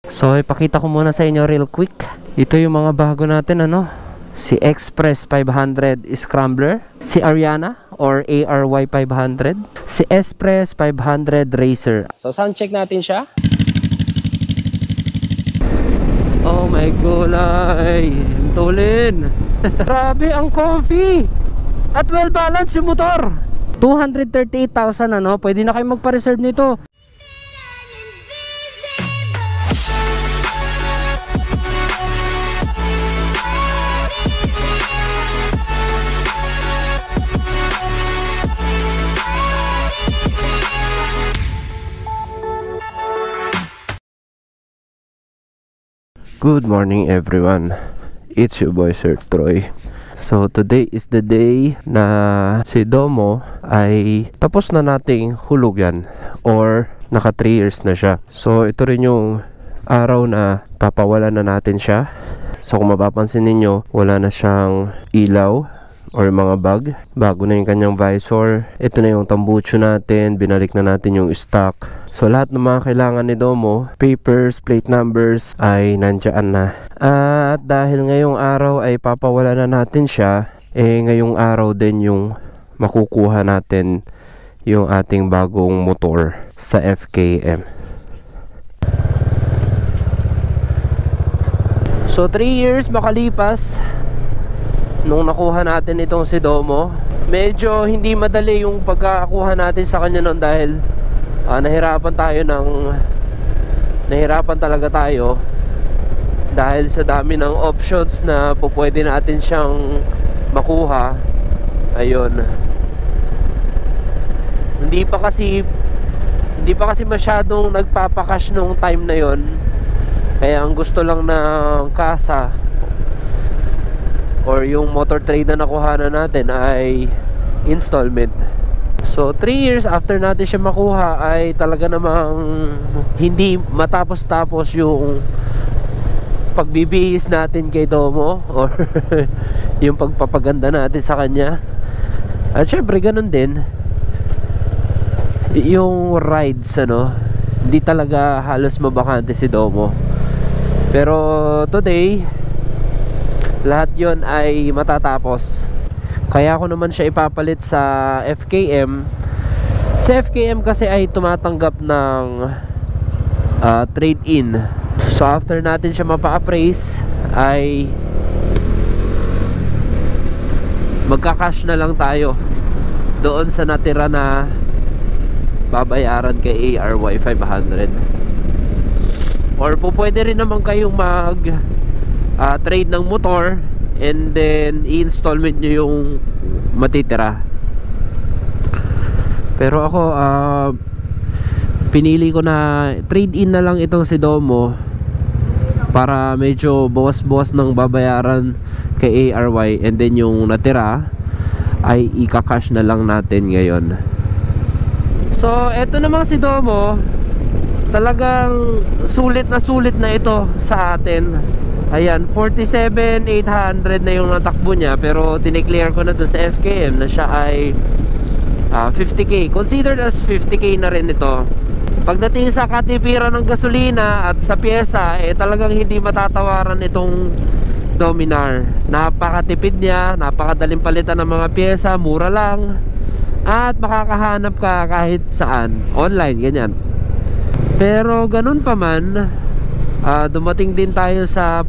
So ipakita ko muna sa inyo real quick. Ito yung mga bago natin, ano, si Express 500 Scrambler, si Ariana or ARY 500, si Express 500 Racer. So sound check natin siya. Oh my gulay, tulin. Grabe, ang comfy at well balanced yung motor. 238,000, ano, pwede na kayo magpa-reserve nito. Good morning everyone, it's your boy Sir Troy. So today is the day na si Domo ay tapos na nating hulugan or naka 3 years na siya. So ito rin yung araw na papawalan na natin siya. So kung mapapansin ninyo, wala na siyang ilaw or mga bag. Bago na yung kanyang visor. Ito na yung tambucho natin, binalik na natin yung stock. So lahat ng mga kailangan ni Domo, papers, plate numbers ay nandiyan na. At dahil ngayong araw ay papawala na natin siya, ngayong araw din yung makukuha natin yung ating bagong motor sa FKM. So 3 years makalipas nung nakuha natin itong si Domo. Medyo hindi madali yung pagkakakuha natin sa kanya noon dahil nahirapan talaga tayo dahil sa dami ng options na pwede natin siyang makuha. Ayun, hindi pa kasi masyadong nagpapakash nung time na yon, kaya ang gusto lang ng kasa or yung motor trade na nakuha na natin ay installment. So 3 years after natin siya makuha ay talaga namang hindi matapos-tapos yung pagbibihis natin kay Domo or yung pagpapaganda natin sa kanya. At syempre ganun din yung rides, ano, hindi talaga halos mabakante si Domo. Pero today lahat yon ay matatapos. Kaya ako naman siya ipapalit sa FKM. Sa FKM kasi ay tumatanggap ng trade-in. So after natin siya mapa-appraise ay magka-cash na lang tayo doon sa natira na babayaran kay ARY 500. Or pwede rin naman kayong mag trade ng motor and then i-installment nyo yung matitira. Pero ako pinili ko na trade-in na lang itong si Domo para medyo bawas-bawas ng babayaran kay ARY, and then yung natira ay ika-cash na lang natin ngayon. So eto namang si Domo, talagang sulit na ito sa atin. Ayan, 47,800 na yung natakbo niya, pero dineclare ko na doon sa FKM na siya ay 50k. Considered as 50k na rin ito. Pagdating sa katipiran ng gasolina at sa pyesa, talagang hindi matatawaran itong Dominar. Napakatipid niya, napakadaling palitan ng mga pyesa, mura lang, at makakahanap ka kahit saan, online, ganyan. Pero ganun pa man, dumating din tayo sa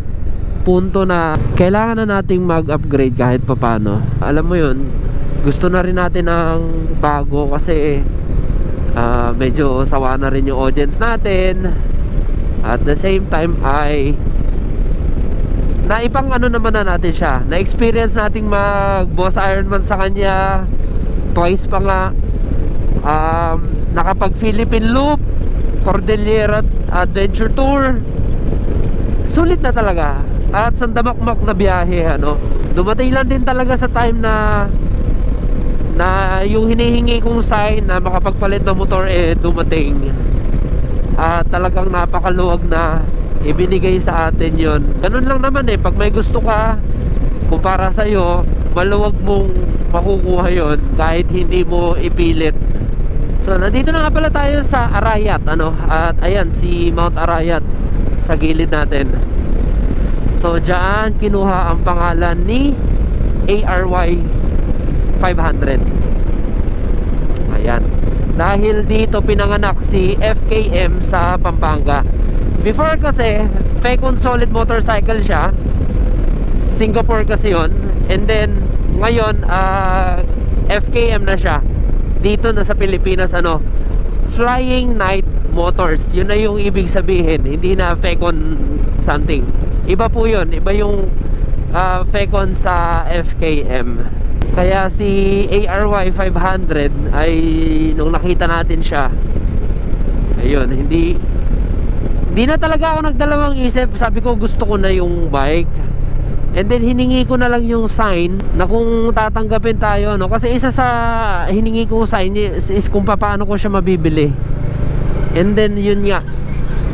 punto na kailangan na nating mag-upgrade kahit papano. Alam mo yun, gusto na rin natin ng bago kasi medyo sawa na rin yung audience natin. At the same time ay naipang ano naman na natin siya, na-experience nating mag-boss Ironman sa kanya twice pa nga. Nakapag Philippine Loop, Cordillera Adventure Tour, sulit na talaga. At sandamakmak na biyahe, ano. Dumating lang din talaga sa time na yung hinihingi kong sign na makapagpalit ng motor dumating. At talagang napakaluwag na ibinigay sa atin yon. Ganun lang naman pag may gusto ka, kung para sa'yo, maluwag mong makukuha yon kahit hindi mo ipilit. So nandito na nga pala tayo sa Arayat, ano. At ayan si Mount Arayat. sa gilid natin. So dyan kinuha ang pangalan ni ARY 500. Ayan, dahil dito pinanganak si FKM sa Pampanga. Before kasi Fecon Solid Motorcycle siya, Singapore kasi yon. And then ngayon FKM na siya dito na sa Pilipinas. Ano, Flying Knight Motors, yun na yung ibig sabihin. Hindi na Fecon something, iba po yun, iba yung Fecon sa FKM. Kaya si ARY 500 ay nung nakita natin siya, ayun, hindi na talaga ako nagdalawang isip. Sabi ko gusto ko na yung bike. And then hiningi ko na lang yung sign na kung tatanggapin tayo, no? Kasi isa sa hiningi kong sign is kung paano ko siya mabibili. And then yun nga,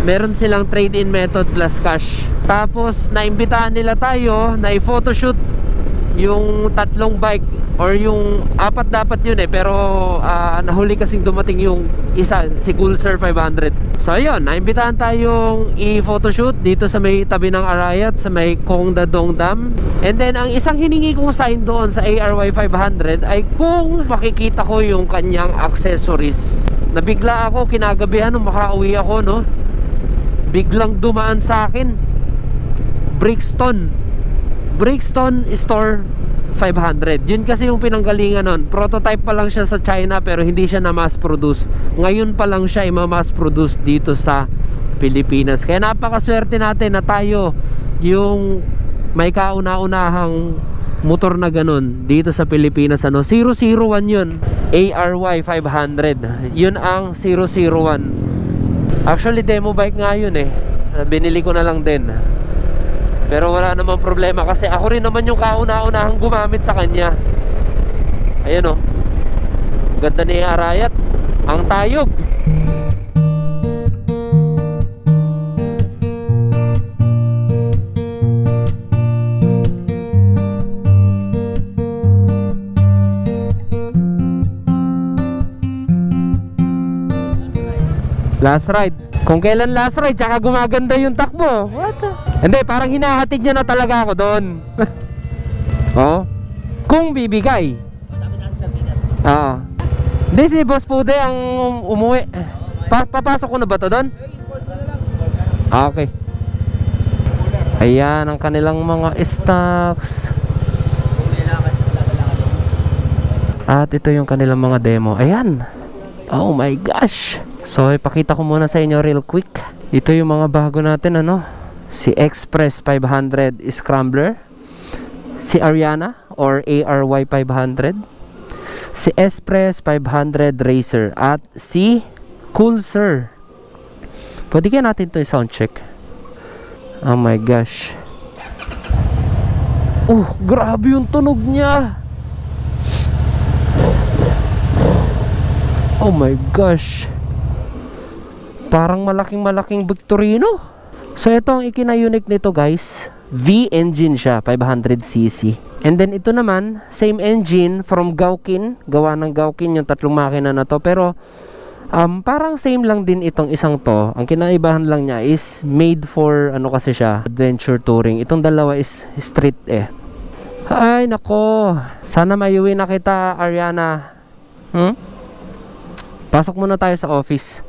meron silang trade-in method plus cash. Tapos naimbitahan nila tayo na i-photoshoot yung tatlong bike, or yung apat dapat yun pero nahuli kasing dumating yung isa, si Coolsir 500. So ayun, naimbitahan tayong i-photoshoot dito sa may tabi ng Arayat, sa may Kong Dadong Dam. And then ang isang hiningi kong sign doon sa ARY 500 ay kung makikita ko yung kanyang accessories. Nabigla ako kinagabihan nung makauwi ako, no? Biglang dumaan sa akin Brixton Store 500. Yun kasi yung pinanggalingan nun. Prototype pa lang siya sa China pero hindi siya na mass produce. Ngayon pa lang siya i-mass produce dito sa Pilipinas. Kaya napakaswerte natin na tayo yung may kauna-unahang motor na ganun dito sa Pilipinas. Ano, 001 yun, ARY 500. Yun ang 001. Actually demo bike nga yun eh. Binili ko na lang din. Pero wala namang problema kasi ako rin naman yung kauna-unahang gumamit sa kanya. Ayan o, ganda ni Arayat, ang tayog. Last ride. Kung kailan last ride, tsaka gumaganda yung takbo. What the? Hindi, parang hinahatid niya na talaga ako doon. Oh, kung bibigay. Oo. Hindi, si Boss Pude ang umuwi. Papasok ko na ba to doon? Okay. Ayan ang kanilang mga stocks. At ito yung kanilang mga demo. Ayan. Oh my gosh. So ipakita ko muna sa inyo real quick. Ito yung mga bago natin, ano, si Express 500 Scrambler, si Ariana or ARY 500, si Express 500 Racer, at si Coolsir. Pwede kaya natin ito i-sound check. Oh my gosh. Grabe yung tunog niya. Oh my gosh. Parang malaking Victorino. So ito ang ikina-unique nito guys, V engine siya, 500cc. And then ito naman, same engine from Gaukin, gawa ng Gaukin yung tatlong makina na to. Pero parang same lang din itong isang to. Ang kinaibahan lang niya is made for ano kasi siya, adventure touring. Itong dalawa is street eh. Ay nako, sana mayuwi na kita, Ariana. Pasok muna tayo sa office.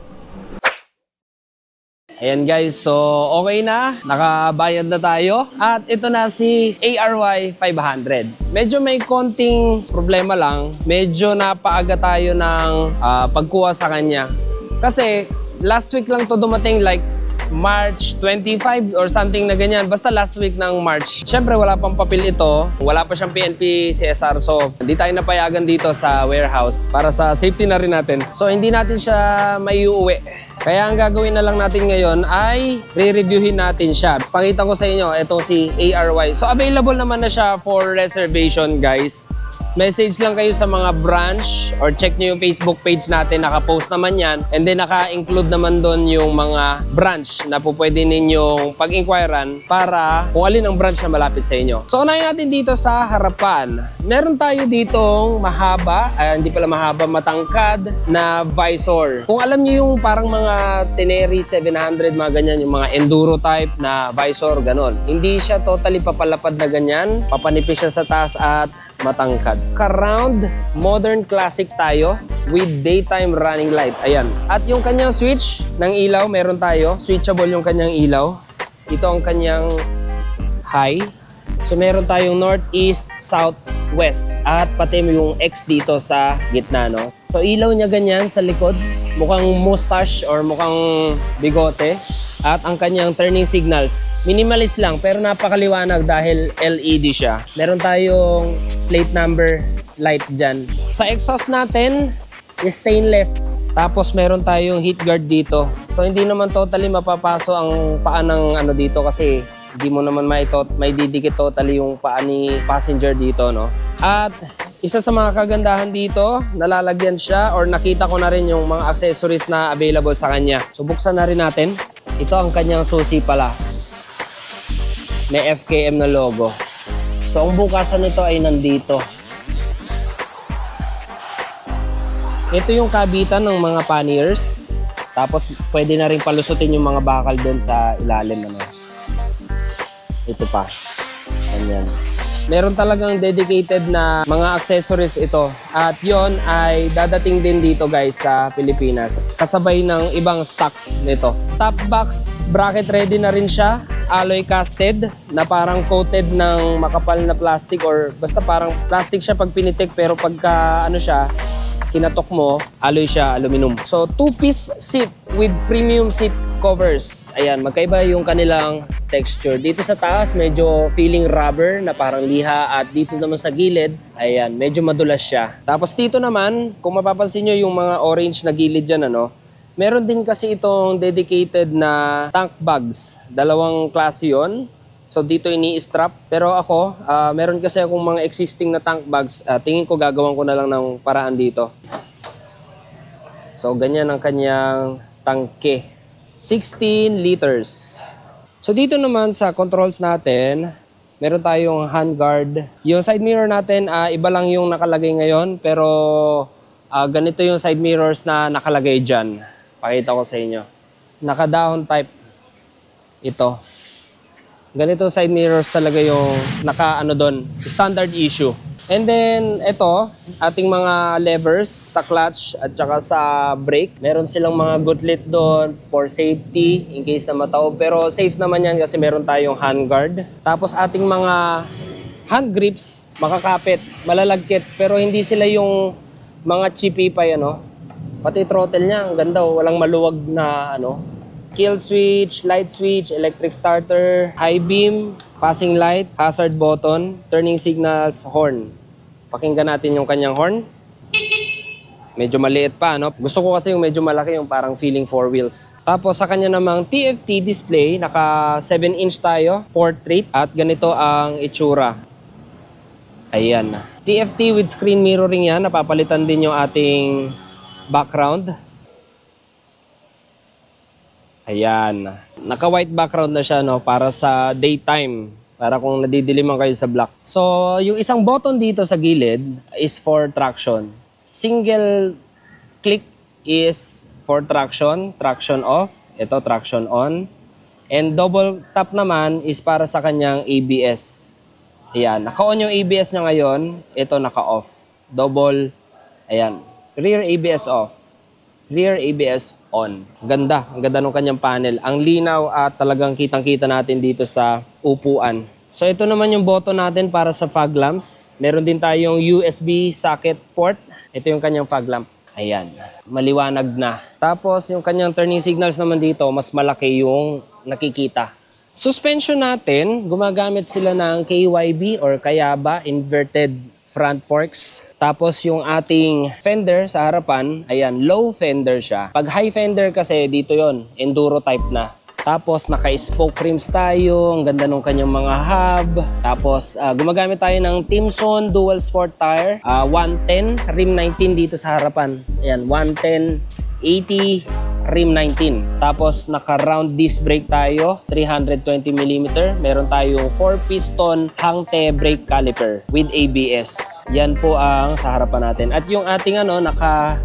Ayan guys, so okay na, nakabayad na tayo. At ito na si ARY 500. Medyo may konting problema lang, medyo napaaga tayo ng pagkuha sa kanya. Kasi last week lang to dumating, like March 25 or something na ganyan. Basta last week ng March. Siyempre wala pang papel ito, wala pa siyang PNP CSR. So hindi tayo napayagan dito sa warehouse para sa safety na rin natin. So hindi natin siya maiuwi. Kaya ang gagawin na lang natin ngayon ay re-reviewin natin siya. Pakita ko sa inyo, itong si ARY. So available naman na siya for reservation guys. Message lang kayo sa mga branch or check nyo yung Facebook page natin. Naka-post naman yan. And then naka-include naman doon yung mga branch na po pwede ninyong pag-inquirean para kung alin ang branch na malapit sa inyo. So unahin natin dito sa harapan. Meron tayo ditong mahaba, hindi pala mahaba, matangkad na visor. Kung alam nyo yung parang mga Teneri 700, mga ganyan, yung mga enduro type na visor, ganon. Hindi siya totally papalapad na ganyan. Papanipis siya sa taas at matangkad. Ka-round, modern classic tayo with daytime running light. Ayan. At yung kanyang switch ng ilaw, meron tayo. Switchable yung kanyang ilaw. Ito ang kanyang high. So meron tayong north, east, south, west. At pati yung X dito sa gitna, no? So ilaw niya ganyan sa likod. Mukhang mustache or mukhang bigote. At ang kanyang turning signals, minimalist lang pero napakaliwanag dahil LED siya. Meron tayong plate number light dyan. Sa exhaust natin, stainless. Tapos meron tayong heat guard dito. So hindi naman totally mapapaso ang paa ng ano dito kasi hindi mo naman may didikit totally yung paa ni passenger dito, no? At isa sa mga kagandahan dito, nalalagyan siya or nakita ko na rin yung mga accessories na available sa kanya. So buksan na rin natin. Ito ang kanyang susi pala. May FKM na logo. So ang bukasan nito ay nandito. Ito yung kabitan ng mga panniers. Tapos pwede na rin palusutin yung mga bakal doon sa ilalim. Ano. Ito pa. Ganyan. Meron talagang dedicated na mga accessories ito. At yon ay dadating din dito guys sa Pilipinas. Kasabay ng ibang stocks nito. Top box bracket ready na rin siya. Alloy casted na parang coated ng makapal na plastic or basta parang plastic siya pag pinitik pero pagka ano siya, kinatok mo, alloy siya, aluminum. So 2-piece seat with premium seat covers. Ayan, magkaiba yung kanilang texture. Dito sa taas, medyo feeling rubber na parang liha at dito naman sa gilid, ayan, medyo madulas siya. Tapos dito naman, kung mapapansin nyo yung mga orange na gilid dyan, ano, meron din kasi itong dedicated na tank bags. Dalawang klase yun. So dito ini-strap. Pero ako, meron kasi akong mga existing na tank bags. Tingin ko gagawin ko na lang ng paraan dito. So ganyan ang kanyang tangke. 16 liters. So dito naman sa controls natin, meron tayong handguard. Yung side mirror natin, iba lang yung nakalagay ngayon. Pero ganito yung side mirrors na nakalagay dyan. Pakita ko sa inyo. Naka-down type ito. Ganito side mirrors talaga yung naka-ano doon. Standard issue. And then, ito, ating mga levers sa clutch at saka sa brake. Meron silang mga gutlit doon for safety in case na mataob. Pero safe naman yan kasi meron tayong handguard. Tapos ating mga hand grips, makakapit, malalagkit. Pero hindi sila yung mga chippy pa yan, no? Pati throttle niya, ang ganda, walang maluwag na ano. Kill switch, light switch, electric starter, high beam, passing light, hazard button, turning signals, horn. Pakinggan natin yung kanyang horn. Medyo maliit pa, no? Gusto ko kasi yung medyo malaki, yung parang feeling 4 wheels. Tapos sa kanya namang TFT display, naka 7-inch tayo, portrait, at ganito ang itsura. Ayan. TFT with screen mirroring yan, napapalitan din yung ating background. Ayan. Naka-white background na siya, no, para sa daytime. Para kung nadidiliman kayo sa black. So, yung isang button dito sa gilid is for traction. Single click is for traction. Traction off. Ito, traction on. And double tap naman is para sa kanyang ABS. Ayan. Naka-on yung ABS niya ngayon. Ito, naka-off. Double. Ayan. Rear ABS off. Rear ABS on. Ganda. Ang ganda ng kanyang panel. Ang linaw at talagang kitang-kita natin dito sa upuan. So ito naman yung button natin para sa fog lamps. Meron din tayong USB socket port. Ito yung kanyang fog lamp. Ayan. Maliwanag na. Tapos yung kanyang turning signals naman dito, mas malaki yung nakikita. Suspension natin, gumagamit sila ng KYB or Kayaba inverted front forks. Tapos yung ating fender sa harapan, ayan, low fender siya. Pag high fender kasi, dito yon, enduro type na. Tapos naka-spoke rims tayo. Ang ganda nung kanyang mga hub. Tapos gumagamit tayo ng Timson Dual Sport Tire. 110 rim 19 dito sa harapan. Ayan, 110 80 rim 19. Tapos naka-round disc brake tayo, 320mm. Meron tayong 4-piston Hangte brake caliper with ABS. Yan po ang sa harapan natin. At yung ating naka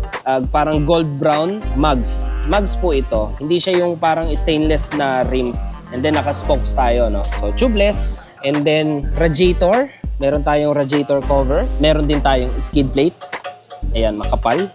parang gold brown mugs. Mugs po ito. Hindi siya yung parang stainless na rims. And then naka-spokes tayo, no? So tubeless. And then radiator. Meron tayong radiator cover. Meron din tayong skid plate. Ayan, makapal.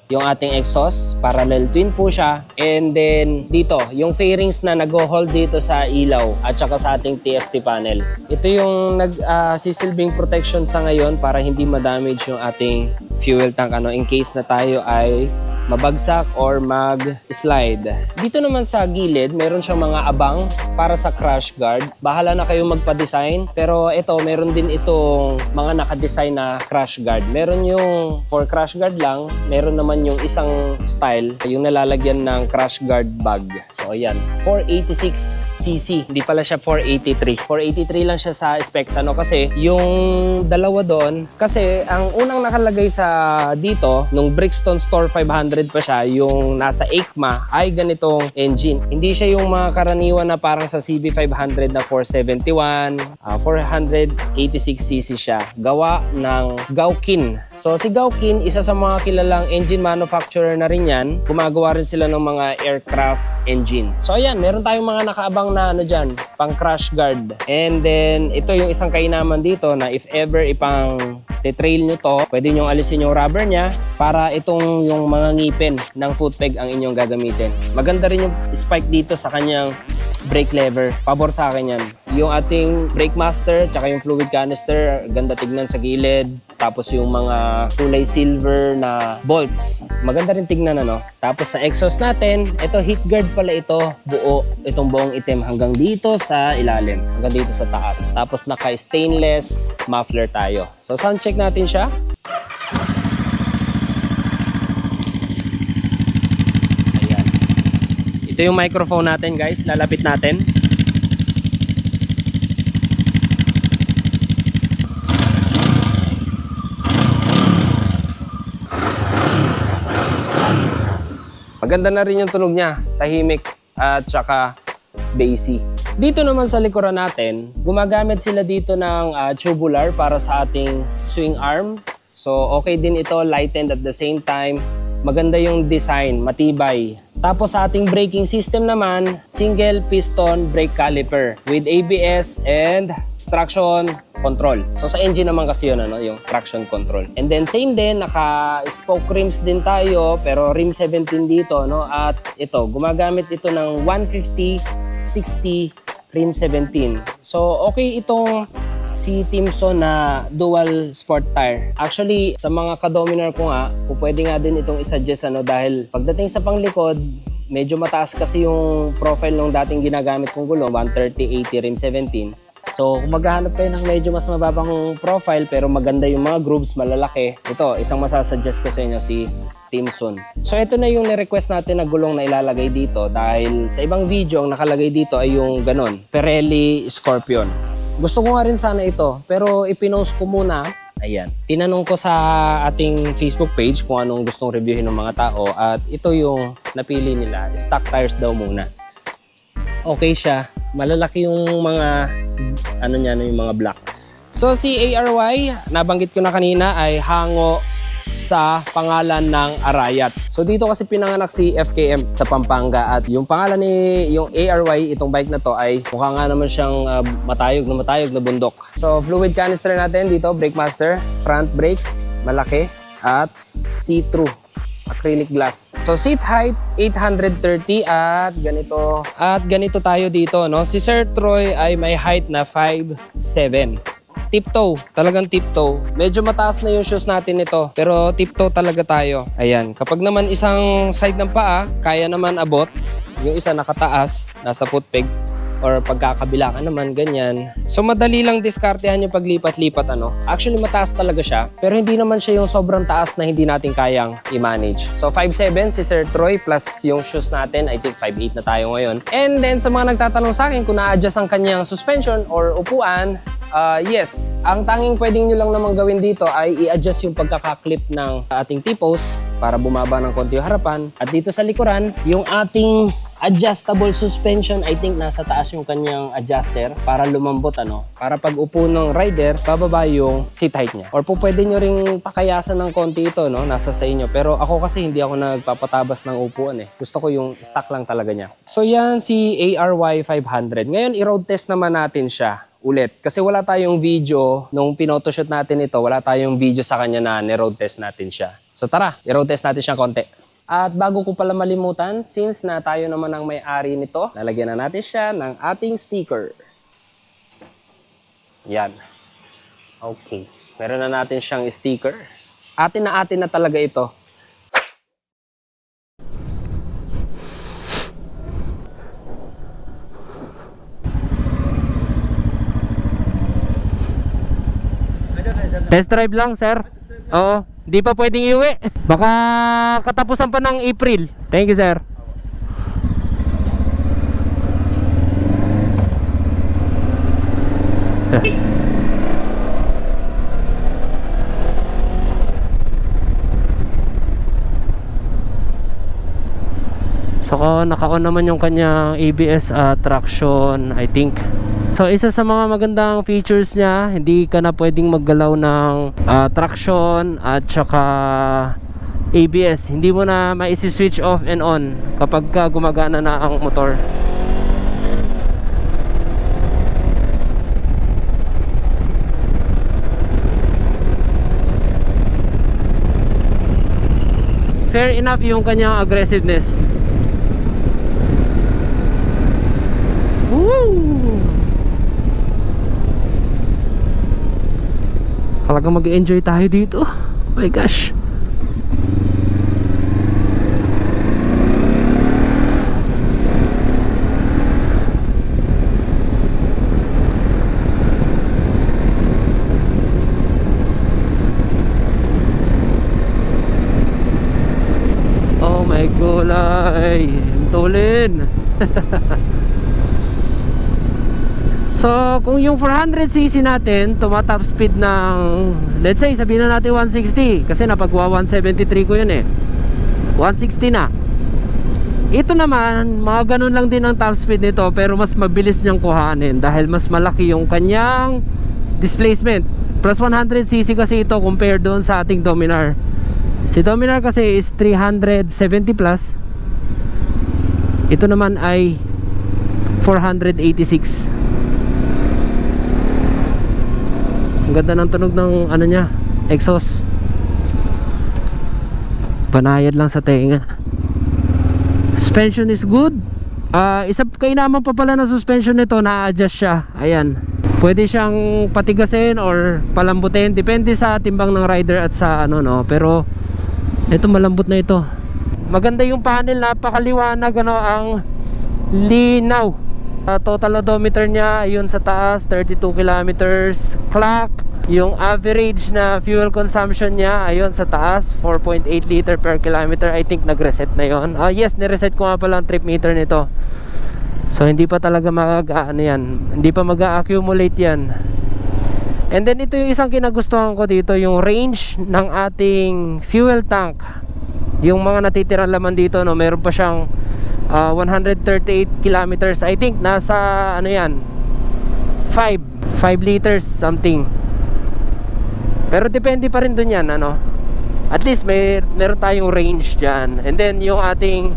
Yung ating exhaust, parallel twin po siya. And then dito, yung fairings na nag-hold dito sa ilaw at saka sa ating TFT panel. Ito yung nagsisilbing protection sa ngayon para hindi ma-damage yung ating fuel tank in case na tayo ay mabagsak or mag-slide. Dito naman sa gilid, meron siyang mga abang para sa crash guard. Bahala na kayo magpa-design. Pero ito, meron din itong mga naka-design na crash guard. Meron yung for crash guard lang, meron naman yung isang style, yung nalalagyan ng crash guard bag. So ayan, 486cc. Hindi pala siya 483. 483 lang siya sa specs kasi yung dalawa doon, kasi ang unang nakalagay sa dito, nung Brixton Store 500 pa siya, yung nasa EICMA ay ganitong engine. Hindi siya yung mga karaniwan na parang sa CB500 na 471, 486cc siya. Gawa ng Gaukin. So si Gaukin, isa sa mga kilalang engine manufacturer na rin yan. Gumagawa rin sila ng mga aircraft engine. So ayan, meron tayong mga nakaabang na dyan, pang crash guard. And then ito yung isang kainaman dito na if ever ipang te-trail nyo to, pwede nyo alisin yung rubber niya para itong yung mga ngipin ng foot peg ang inyong gagamitin. Maganda rin yung spike dito sa kanyang brake lever. Pabor sa akin yan. Yung ating brake master tsaka yung fluid canister, ganda tignan sa gilid. Tapos yung mga kulay silver na bolts, maganda rin tignan Tapos sa exhaust natin, ito heat guard pala ito. Buo, itong buong itim hanggang dito sa ilalim, hanggang dito sa taas. Tapos naka-stainless muffler tayo. So sound check natin siya. Ayan. Ito yung microphone natin guys, lalapit natin. Maganda na rin yung tunog niya, tahimik at saka bassy. Dito naman sa likuran natin, gumagamit sila dito ng tubular para sa ating swing arm. So okay din ito, lightened at the same time. Maganda yung design, matibay. Tapos sa ating braking system naman, single piston brake caliper with ABS and traction control. So sa engine naman kasi yun, yung traction control. And then same din, naka-spoke rims din tayo, pero rim 17 dito, At ito, gumagamit ito ng 150/60 rim 17. So okay itong si Timson na dual sport tire. Actually, sa mga ka-dominar ko nga, pwede nga din itong isuggest dahil pagdating sa panglikod, medyo mataas kasi yung profile ng dating ginagamit kong gulong, 130/80 rim 17. So kung maghahanap kayo ng medyo mas mababang profile pero maganda yung mga grooves, malalaki, ito, isang masasuggest ko sa inyo si Timson. So ito na yung ni-request natin na gulong na ilalagay dito dahil sa ibang video ang nakalagay dito ay yung ganon, Pirelli Scorpion. Gusto ko nga rin sana ito pero ipinost ko muna. Ayan, tinanong ko sa ating Facebook page kung anong gustong reviewin ng mga tao at ito yung napili nila, stock tires daw muna. Okay siya, malalaki yung mga yung mga blocks. So si ARY, nabanggit ko na kanina, ay hango sa pangalan ng Arayat. So dito kasi pinanganak si FKM sa Pampanga at yung pangalan yung ARY, itong bike na to ay mukha nga naman siyang matayog na bundok. So fluid canister natin dito, brake master, front brakes, malaki at see-through acrylic glass. So seat height 830 at ganito. At ganito tayo dito, Si Sir Troy ay may height na 5'7". Tiptoe, talagang tiptoe. Medyo mataas na yung shoes natin nito, pero tiptoe talaga tayo. Ayan, kapag naman isang side ng paa, kaya naman abot. Yung isa nakataas, nasa foot peg. or pagkakabila ka naman, ganyan. So madali lang diskartehan yung paglipat-lipat ano. Actually mataas talaga siya, pero hindi naman siya yung sobrang taas na hindi natin kayang i-manage. So 5'7" si Sir Troy plus yung shoes natin, I think 5'8" na tayo ngayon. And then sa mga nagtatanong sa akin kung na-adjust ang kanyang suspension or upuan, yes, ang tanging pwedeng nyo lang naman gawin dito ay i-adjust yung pagkakaklip ng ating T-post para bumaba ng konti yung harapan. At dito sa likuran, yung ating adjustable suspension, I think nasa taas yung kanyang adjuster para lumambot ano. Para pag upo ng rider, bababa yung seat height niya. Or po pwede nyo ring pakayasan ng konti ito, no? Nasa sa inyo. Pero ako kasi hindi ako nagpapatabas ng upuan eh. Gusto ko yung stock lang talaga niya. So yan si ARY 500. Ngayon i-road test naman natin siya ulit. Kasi wala tayong video nung pinotoshoot natin ito. Wala tayong video sa kanya na ni-road test natin siya. So tara, i-road test natin siya konti. At bago ko pala malimutan, since na tayo naman ang may-ari nito, lalagyan na natin siya ng ating sticker. Yan. Okay. Meron na natin siyang sticker. Atin na talaga ito. Test drive lang, sir. Oo. Di pa pwedeng iuwi. Baka katapusan pa ng April. Thank you, sir. So naka-on naman yung kanyang ABS traction, I think. So isa sa mga magandang features niya, hindi ka na pwedeng maggalaw ng traction at saka ABS. Hindi mo na maisi-switch off and on kapag gumagana na ang motor. Fair enough yung kanyang aggressiveness. Woo! Talagang mag-enjoy tayo dito. Oh my gosh. Oh my gulay. Tulin. So kung yung 400cc natin tumatop speed ng, let's say sabihin na natin 160, kasi napagwa 173 ko yun eh, 160 na. Ito naman mga ganun lang din ang top speed nito, pero mas mabilis niyang kuhanin dahil mas malaki yung kanyang displacement. Plus 100cc kasi ito compared doon sa ating Dominar. Si Dominar kasi is 370 plus, ito naman ay 486. Ang ganda ng tunog ng ano niya, exhaust. Panayad lang sa tenga. Suspension is good. Isa kainaman pa pala na suspension nito, na-adjust siya. Ayan. Pwede siyang patigasin or palambutin, depende sa timbang ng rider at sa ano no. Pero ito malambot na ito. Maganda yung panel, napakaliwanag ano, ang linaw. Total odometer niya yun sa taas 32 kilometers. Clock, yung average na fuel consumption niya ayun sa taas 4.8 liter per kilometer. I think nag-reset na yun. Yes, ni-reset ko nga pala ang trip meter nito. So hindi pa talaga ano yan, hindi pa mag-accumulate yan. And then ito yung isang kinagustuhan ko dito, yung range ng ating fuel tank. Yung mga natitirang laman dito no, meron pa siyang 138 kilometers. I think nasa ano yan, 5 liters something. Pero depende pa rin dun yan ano. At least meron tayong range dyan. And then yung ating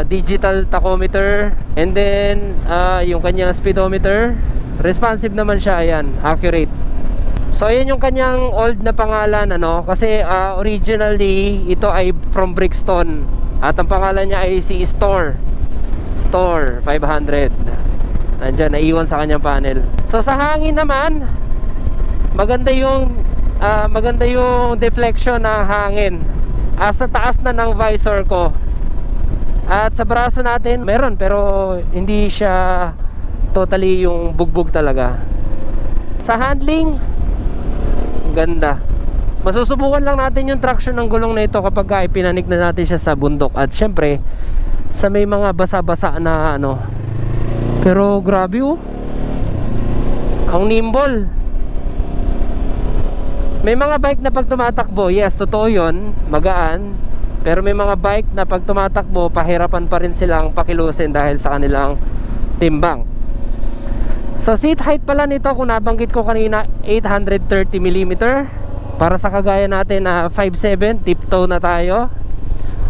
digital tachometer. And then yung kanyang speedometer, responsive naman siya. Ayan, accurate. So ayan yung kanyang old na pangalan ano. Kasi originally ito ay from Brixton. At ang pangalan niya ay si Store 500. Nandyan, naiwan sa kanyang panel. So sa hangin naman, maganda yung deflection ng hangin. Sa taas na ng visor ko. At sa braso natin meron, pero hindi siya totally yung bugbog talaga. Sa handling, ganda. Masusubukan lang natin yung traction ng gulong na ito kapag ipinanik na natin siya sa bundok. At syempre, sa may mga basa-basa na ano. Pero grabe oh. Ang nimble. May mga bike na pag tumatakbo, yes, totoo yun, magaan. Pero may mga bike na pag tumatakbo, pahirapan pa rin silang pakilusin dahil sa kanilang timbang. So seat height pala nito, kung nabanggit ko kanina, 830mm. Para sa kagaya natin na 5'7", tiptoe na tayo.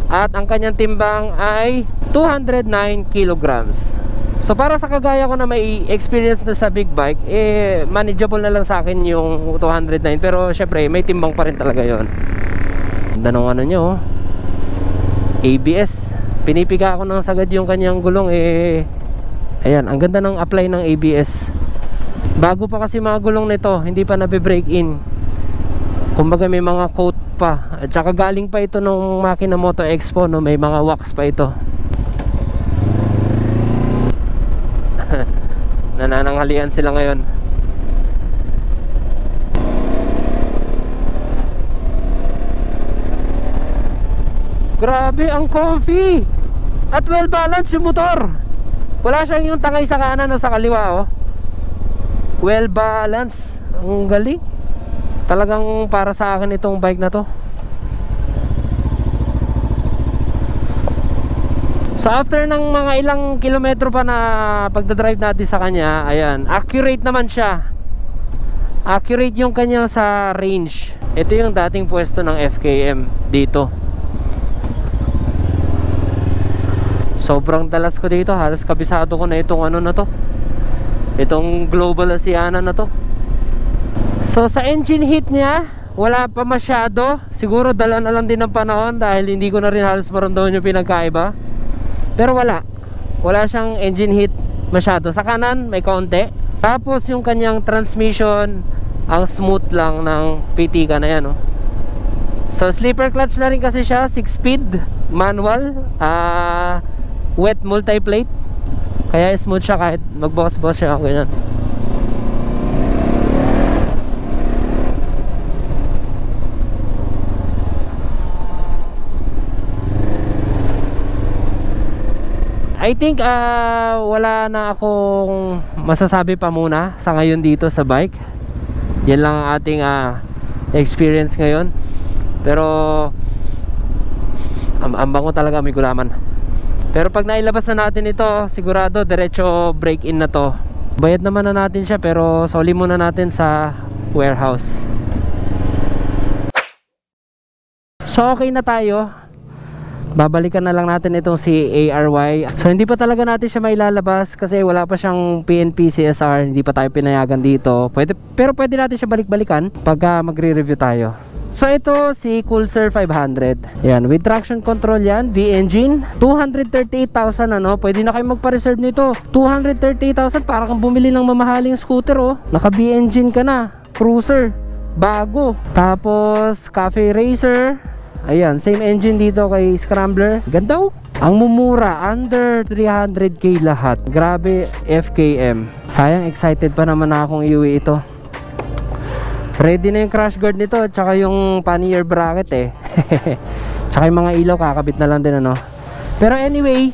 At ang kanyang timbang ay 209 kilograms. So para sa kagaya ko na may experience na sa big bike, manageable na lang sa akin yung 209. Pero syempre may timbang pa rin talaga yon. Ganda ng ano nyo, ABS. Pinipiga ako ng sagad yung kanyang gulong. Ayan, ang ganda ng apply ng ABS. Bago pa kasi mga gulong nito, hindi pa nabe-break in. Kumbaga may mga coat pa. At saka galing pa ito nung makina Moto Expo, no? May mga wax pa ito. Nanananghalian sila ngayon. Grabe, ang comfy. At well balanced yung motor. Wala siyang yung tangay sa kanan o sa kaliwa, oh. Well balanced. Ang galing. Talagang para sa akin itong bike na to. So after ng mga ilang kilometro pa na pagdadrive natin sa kanya, ayan, accurate naman siya. Accurate yung kanya sa range. Ito yung dating pwesto ng FKM dito. Sobrang dalas ko dito. Halos kabisado ko na itong ano na to, itong Global Asiana na to. So sa engine heat niya, wala pa masyado. Siguro dala na lang din ng panahon dahil hindi ko na rin halos maramdaman yung pinagkaiba. Pero wala siyang engine heat masyado. Sa kanan may kaunti. Tapos yung kanyang transmission, ang smooth lang ng PT ka na yan, oh. So slipper clutch na rin kasi siya, 6-speed manual, wet multiplate. Kaya smooth siya kahit magbukas-bukas siya, okay na. I think wala na akong masasabi pa muna sa ngayon dito sa bike. Yan lang ang ating experience ngayon. Pero ang bango talaga, may gulaman. Pero pag nailabas na natin ito, sigurado diretso break in na to. Bayad naman na natin siya, pero soli muna natin sa warehouse. So okay na tayo. Babalikan na lang natin itong si ARY. So hindi pa talaga natin siya mailalabas kasi wala pa siyang PNP CSR. Hindi pa tayo pinayagan dito. Pero pwede natin siya balik-balikan pagka magre-review tayo. So ito si Coolser 500. Yan, with traction control yan, V-engine. 238,000 ano. Pwede na kayo magpa-reserve nito. 238,000 para kang bumili ng mamahaling scooter, oh. Naka V-engine ka na. Cruiser, bago. Tapos Cafe Racer. Ayan, same engine dito kay Scrambler. Ganda, oh. Ang mumura, under 300k lahat. Grabe, FKM. Sayang, excited pa naman akong iuwi ito. Ready na yung crash guard nito, tsaka yung pannier bracket, eh. Tsaka yung mga ilaw, kakabit na lang din, ano. Pero anyway,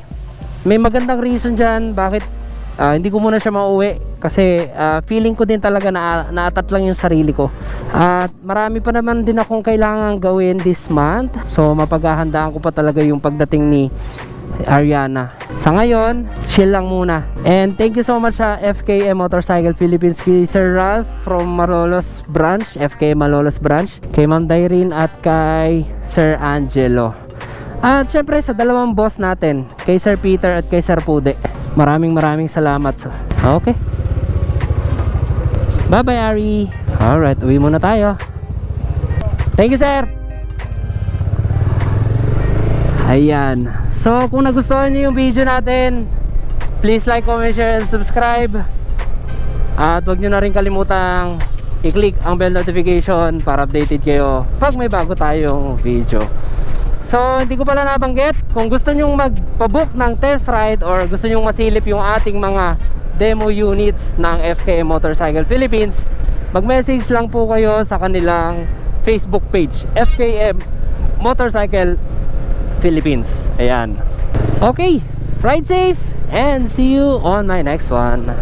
may magandang reason dyan bakit hindi ko muna siya mauwi. Kasi feeling ko din talaga na naatat lang yung sarili ko. At marami pa naman din akong kailangan gawin this month. So mapaghahandaan ko pa talaga yung pagdating ni Ariana. Sa ngayon, chill lang muna. And thank you so much sa FKM Motorcycle Philippines, kay Sir Ralph from Malolos Branch, FKM Malolos Branch, kay Ma'am Dyrene at kay Sir Angelo. At syempre sa dalawang boss natin, kay Sir Peter at kay Sir Pude. Maraming salamat. Okay, bye bye Ari. Alright, uwi muna tayo. Thank you, sir. Ayan. So kung nagustuhan niyo yung video natin, please like, comment, share, and subscribe. At huwag nyo na rin kalimutang i-click ang bell notification para updated kayo pag may bago tayong video. So hindi ko pala nabanggit, kung gusto nyong magpabook ng test ride or gusto nyong masilip yung ating mga demo units ng FKM Motorcycle Philippines, mag-message lang po kayo sa kanilang Facebook page, FKM Motorcycle Philippines. Ayan. Okay, ride safe and see you on my next one.